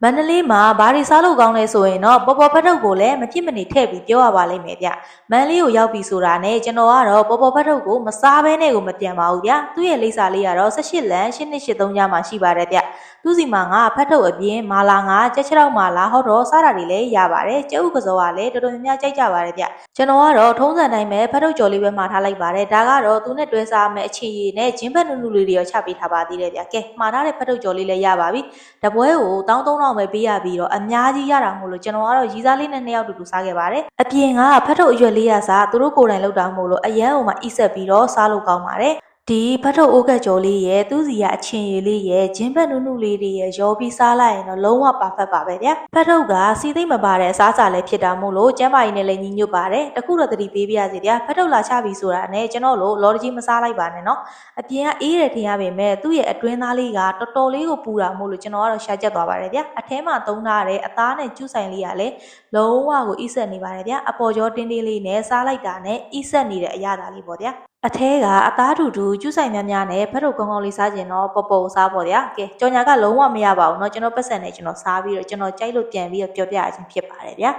မန္တလေးမှာဘာတွေစားလို့ကောင်းလဲဆိုရင်တော့ပေါ်ပေါ်ဖတ်ထုတ်ကိုလည်းမဖြစ်မနေထည့်ပြီးပြောရပါလိမ့်မယ်ဗျမန္တလေးကိုရောက်ပြီဆိုတာနဲ့ကျွန်တော်ကတော့ပေါ်ပေါ်ဖတ်ထုတ်ကိုမစားဘဲနဲ့ကိုမပြန်ပါဘူးဗျသူ့ရဲ့လိပ်စာလေးကတော့18လမ်း8283ညမှာရှိပါတယ်ဗျသူစီမှာငါဖတ်ထုတ်အပြင်မာလာငါကြက်ချောက်မာလာဟောတော့စားတာတွေလည်းရပါတယ်ကျုပ်ကစောကလည်းတော်တော်များများကြိုက်ကြပါတယ်ဗျကျွန်တော်ကတော့ထုံးစံတိုင်းပဲဖတ်ထုတ်ကြော်လေးပဲမှာထားလိုက်ပါတယ်ဒါကတော့သူနဲ့တွဲစားမယ်အခြေရည်နဲ့ဂျင်းဖက်နုနုလေးတွေရောချပေးထားပါသေးတယ်ဗျကဲမှာထားတဲ့ဖတ်ထုတ်ကြော်လေးလည်းရပါပြီတပွဲကို1300ပဲပေးရပြီးတော့အများကြီးရတာမို့လို့ကျွန်တော်ကတော့ရီးစားလေးနဲ့2ယောက်တူတူစားခဲ့ပါတယ်အပြင်ကဖတ်ထုတ်အရွက်လေးရစားသူတို့ကိုယ်တိုင်လောက်တာမို့လို့အရန်အောင်မှအိဆက်ပြီးတော့စားလို့ကောင်းပါတယ်ဒီဖတ်ထုတ်အိုးကက်ကြော်လေးရဲ့သူ့စီကအချင်းရည်လေးရဲ့ဂျင်းဖက်နုနုလေးတွေရဲ့ရောပြီးစားလိုက်ရင်တော့လုံးဝပါဖက်ပါပဲဗျဖတ်ထုတ်ကစီသိမ့်မပါတဲ့အစားအစာလည်းဖြစ်တာမို့လို့ကျန်းမာရေးနဲ့လည်းညီညွတ်ပါတယ်တခုတော့သတိပေးပြရစီဗျဖတ်ထုတ်လာချပြီဆိုတာနဲ့ကျွန်တော်တို့လော်ကြီးမစားလိုက်ပါနဲ့နော်အပြင်ကအေးတယ်ထင်ရပေမဲ့သူ့ရဲ့အတွင်းသားလေးကတော်တော်လေးကိုပူတာမို့လို့ကျွန်တော်ကတော့ရှာကျက်သွားပါတယ်ဗျအထဲမှာသုံးထားတဲ့အသားနဲ့ကျူးဆိုင်လေးကလည်းလုံးဝကိုအိဆက်နေပါတယ်ဗျအပေါ်ကျောတင်းတင်းလေးနဲ့စားလိုက်တာနဲ့အိဆက်နေတဲ့အရာသားလေးပေါ့ဗျအထဲကအသားထူထူကျူးဆိုင်များများနဲ့ဖတ်ထုတ်ကောင်းကောင်းလေးစားကျင်တော့ပေါ်ပေါ်စားပေါ့ဗျာကဲကြော်ညာကလုံးဝမရပါဘူးเนาะကျွန်တော်ပတ်စံနဲ့ကျွန်တော်စားပြီးတော့ကျွန်တော်ကြိုက်လို့ပြန်ပြီးတော့ပြောပြရခြင်းဖြစ်ပါတယ်ဗျာ